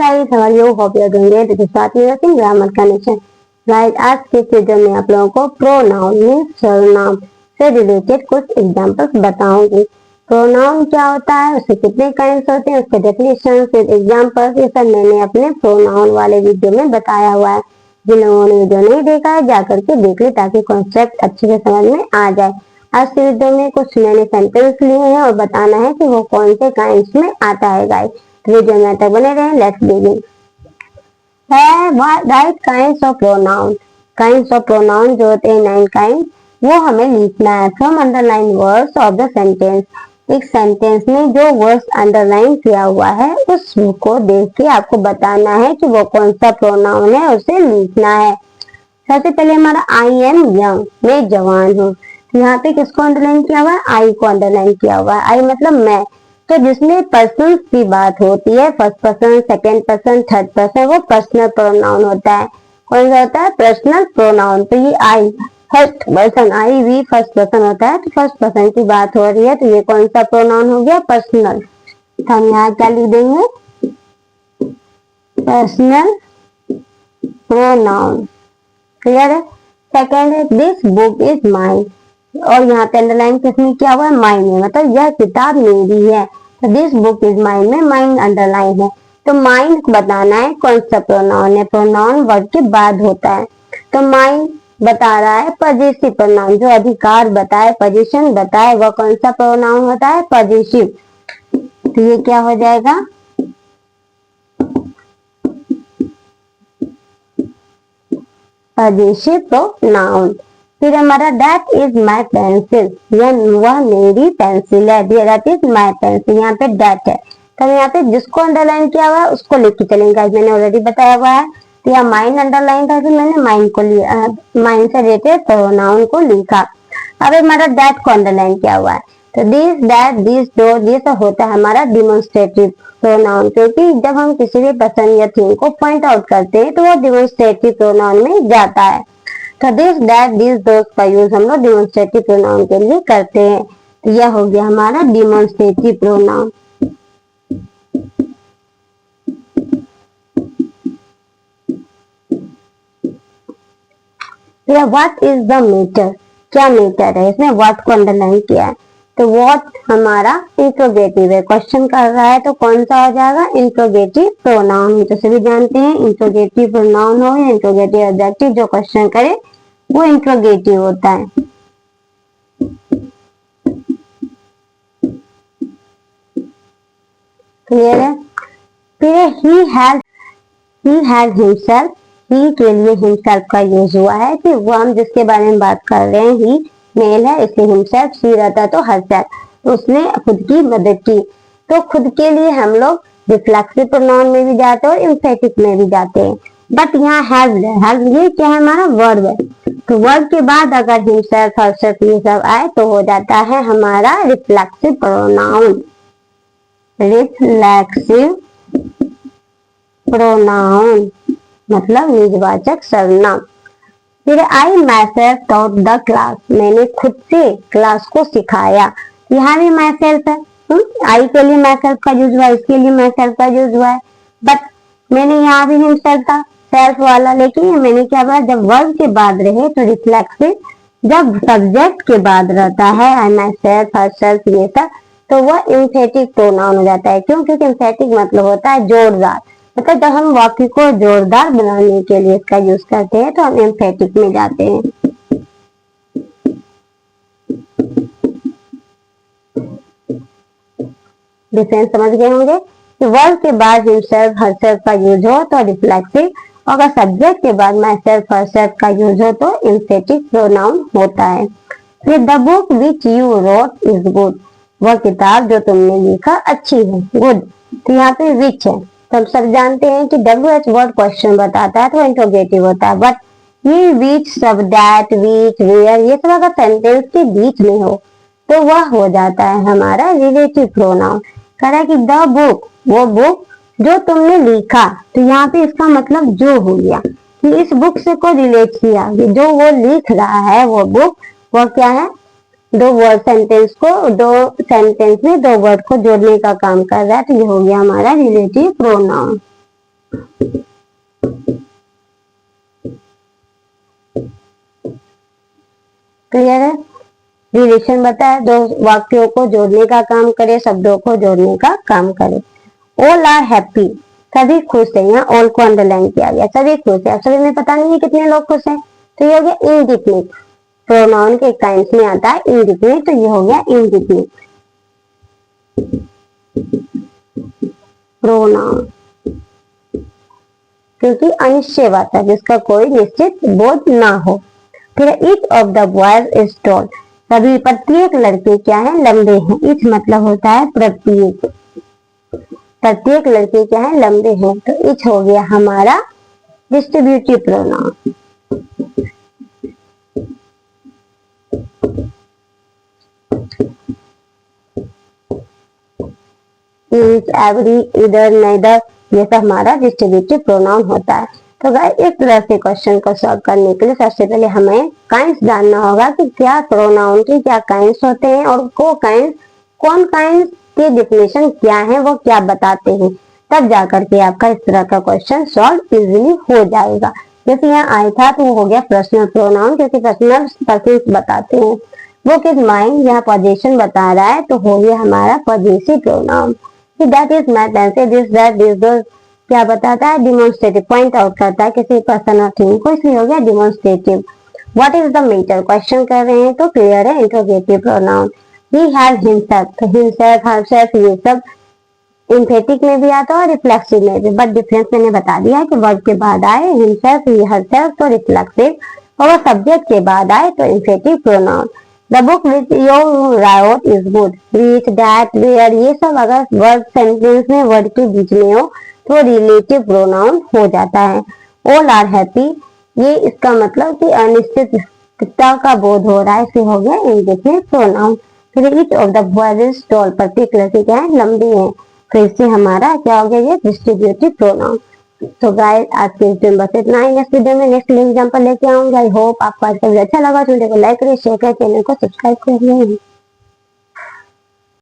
Guys, how are you? Hope you are doing great. This is Swati Singh, grammar connection. Guys, आज के video में आप लोगों को प्रोनाउन मींस सर्वनाम से रिलेटेड कुछ एग्जांपल्स बताऊंगी। प्रोनाउन क्या होता है, उसके कितने काइंड्स होते हैं, उसके डेफिनेशन, फिर एग्जांपल्स, ये सब मैंने अपने प्रोनाउन वाले वीडियो में बताया हुआ है। जिन लोगों ने वीडियो नहीं देखा है जाकर के देख ले, ताकि कॉन्सेप्ट अच्छे से समझ में आ जाए। आज के वीडियो में कुछ मैंने सेंटेंस लिए हैं और बताना है कि वो कौन से काइंड्स में आता है। गाइस, वीडियो में तक बने रहें। Let's begin. Right kinds of pronoun. Kinds of pronoun जो होते हैं 9 काइंड, वो हमें लिखना है from underline words of the sentence. एक सेंटेंस में जो वर्ड्स अंडरलाइन किया हुआ है उसको देख के आपको बताना है कि वो कौन सा प्रोनाउन है, उसे लिखना है। सबसे पहले हमारा आई एम यंग, मैं जवान हूँ। यहाँ पे किसको अंडरलाइन किया हुआ है? आई को अंडरलाइन किया हुआ है। आई मतलब मैं। तो जिसमें पर्सन की बात होती है, first person, second person, third person, वो पर्सनल प्रोनाउन होता है। कौन सा होता है? Personal pronoun. तो ये आई फर्स्ट पर्सन, आई भी फर्स्ट पर्सन होता है, तो फर्स्ट पर्सन की बात हो रही है, तो ये कौन सा प्रोनाउन हो गया? पर्सनल। तो हम यहाँ क्या लिख देंगे? Personal pronoun. क्लियर है? सेकंड है दिस बुक इज माइन, और यहाँ पे अंडरलाइन किसने किया हुआ है? माइन है, मतलब यह किताब मेरी है। तो दिस बुक इज माइन में माइन अंडरलाइन है। तो माइन बताना है कौन सा प्रोनाउन है। प्रोनाउन वर्ड के बाद होता है। तो माइन बता रहा है पॉजिटिव प्रोनाउन, जो अधिकार बताए, पोजीशन बताए, वह कौन सा प्रोनाउन होता है? पॉजिटिव। तो ये क्या हो जाएगा? Positive pronoun. फिर हमारा दैट इज माई पेंसिल, वह मेरी पेंसिल है। दैट इज माई पेंसिल, यहाँ पे दैट है। तो यहाँ पे जिसको अंडरलाइन किया हुआ है उसको लिख के चलेंगे। मैंने ऑलरेडी बताया हुआ है। तो यहाँ माइन अंडरलाइन था, तो मैंने माइन को लिया, माइन से रिलेटेड प्रोनाउन को लिखा। अब हमारा दैट को अंडरलाइन किया हुआ है। तो दिस, दैट, दिस, दो, ये सब होता है हमारा डिमोन्स्ट्रेटिव प्रोनाउन, क्योंकि जब हम किसी भी पर्सन या थिंग को पॉइंट आउट करते हैं तो वो डिमोन्स्ट्रेटिव प्रोनाउन में जाता है। तो दिस, दैट, दिस, दोस का यूज हम लोग डिमोन्स्ट्रेटिव प्रोनाउन के लिए करते हैं। तो यह हो गया हमारा demonstrative pronoun. What is the matter, क्या मैटर है, इसमें व्हाट को अंडरलाइन किया है। तो व्हाट हमारा इंट्रोगेटिव है, क्वेश्चन कर रहा है, तो कौन सा हो जाएगा? Interrogative pronoun. तो सभी जानते हैं इंट्रोगेटिव प्रोनाउन हो या इंट्रोगेटिव एडजेक्टिव, जो क्वेश्चन करे वो इंट्रोगेटिव होता है। क्लियर है? फिर ही हैज हिमसेल्फ, ही के लिए हिमसेल्फ का यूज हुआ है कि वो हम जिसके बारे में बात कर रहे हैं ही मेल है, इसलिए हिमसेल्फ। सी रहता तो हरसेल्फ, उसने खुद की मदद की। तो खुद के लिए हम लोग रिफ्लेक्सिव प्रोनाउन में भी जाते हैं और एम्फेटिक में भी जाते हैं। बट यहाँ हैज ये क्या है? हमारा वर्ब है। तो वर्ब के बाद अगर हिमसेल्फ, हरसेल्फ ये सब आए तो हो जाता है हमारा रिफ्लेक्सिव प्रोनाउन। रिफ्लेक्सिव प्रोनाउन मतलब निजवाचक सर्वनाम। फिर I myself taught the class, मैंने खुद से क्लास को सिखाया। यहाँ भी माई सेल्फ है, आई के लिए माई सेल्फ का यूज हुआ, इसके लिए माई सेल्फ का यूज हुआ है। बट मैंने यहाँ भी हिमसेल्फ था, सेल्फ वाला, लेकिन मैंने क्या बोला? जब वर्ब के बाद रहे तो रिफ्लेक्सिव, जब सब्जेक्ट के बाद रहता है आई माई सेल्फ, हर सेल्फ, ये सब, तो वह एम्फेटिक प्रोनाउन हो जाता है। क्यों? क्योंकि एम्फेटिक मतलब होता है जोरदार। मतलब जब हम वाक्य को जोरदार बनाने के लिए इसका यूज करते हैं तो हम एम्फेटिक में जाते हैं। डिफरेंस समझ गए होंगे कि वर्ब के बाद हिमसेल्फ, हरसेल्फ का यूज हो तो रिफ्लेक्सिव, और अगर सब्जेक्ट के बाद माई सेल्फ, हरसेल्फ का यूज हो तो एम्फेटिक प्रोनाउन होता है। फिर the book which you wrote is good, वह किताब जो तुमने लिखा अच्छी है, गुड। तो यहाँ पे विच है, तब सब जानते हैं कि WH वर्ड क्वेश्चन बताता है तो इंट्रोगेटिव होता है। बट ये विच, सब, दैट, विच, वेयर, ये सब अगर सेंटेंस के बीच में हो तो वह हो जाता है हमारा रिलेटिव प्रोनाउन। कह रहा है कि द बुक, वो बुक जो तुमने लिखा, तो यहाँ पे इसका मतलब जो हो गया कि इस बुक से को रिलेट किया, जो वो लिख रहा है वो बुक, वो क्या है? दो वर्ड सेंटेंस को, दो सेंटेंस में दो वर्ड को जोड़ने का काम कर रहा है। तो ये हो गया हमारा रिलेटिव प्रोनाउन। क्लियर है? रिलेशन बताया, दो वाक्यों को जोड़ने का काम करे, शब्दों को जोड़ने का काम करे। ऑल आर हैप्पी, सभी खुश है। यहाँ ऑल को अंडरलाइन किया गया, सभी खुश है। सभी में पता नहीं है कितने लोग खुश हैं, तो ये हो गया इंडिफिनिट। प्रोनाउन के टाइम्स में आता है इंडिफिनिट, तो ये हो गया इंडिफिनिट प्रोनाउन, क्योंकि अनिश्चय बात है जिसका कोई निश्चित बोध ना हो। फिर each of the boys is tall, सभी प्रत्येक लड़के क्या है, लंबे हैं। ईच मतलब होता है प्रत्येक, प्रत्येक लड़के क्या है, लंबे हैं। तो ईच हो गया हमारा डिस्ट्रीब्यूटिव प्रोनाउन। ईच, एवरी, इधर, नेदर, ये सब हमारा डिस्ट्रीब्यूटिव प्रोनाउन होता है। तो गाइस इस तरह से क्वेश्चन को सॉल्व करने के लिए सबसे पहले हमें काइंड्स जानना होगा कि क्या प्रोनाउन के क्या काइंड्स होते हैं और को काइंड्स, कौन काइंड्स की डेफिनेशन क्या है, वो क्या बताते हैं। तब जाकर के आपका इस तरह का क्वेश्चन सॉल्व इजीली हो जाएगा। जैसे यहाँ आया था तो वो हो गया पर्सनल प्रोनाउन, क्योंकि पर्सनल पर्सन बताते हैं। वो किस माइंड, यहाँ पोजीशन बता रहा है तो हो गया हमारा positive pronoun. That is my pencil, this that this those क्या बताता है, डिमोन्स्ट्रेटिव, पॉइंट आउट करता है किसी पर्सन और थिंग को, इसलिए हो गया demonstrative. What is the matter, question कर रहे हैं तो क्लियर है, interrogative pronoun. He has himself, तो हिमसेल्फ हरसेल्फ ये सब इम्फेटिक में भी आता है और रिफ्लेक्सिव में भी, बट डिफरेंस मैंने बता दिया कि वर्ब के बाद आए हिमसेल्फ, ही हरसेल्फ तो रिफ्लेक्सिव, और सब्जेक्ट के बाद आए तो emphatic pronoun. The book which you write is good, which, that, where, ये सब अगर वर्ब सेंटेंस में वर्ड के बीच में हो तो रिलेटिव प्रोनाउन हो जाता है। ऑल आर हैप्पी, ये इसका मतलब कि अनिश्चितता का बोध हो रहा है, इसे हो गया इंडेफिनिट प्रोनाउन। फिर each of the boys is tall, प्रत्येक लड़के क्या है, लंबे हैं, तो इससे हमारा क्या हो गया, ये डिस्ट्रीब्यूटिव प्रोनाउन। तो गाइस आज के वीडियो में बस इतना ही। नेक्स्ट वीडियो में नेक्स्ट एग्जांपल लेके आऊंगा। आई होप आपको आज का वीडियो अच्छा लगा। वीडियो को लाइक करिए, शेयर करिए, चैनल को सब्सक्राइब करिए।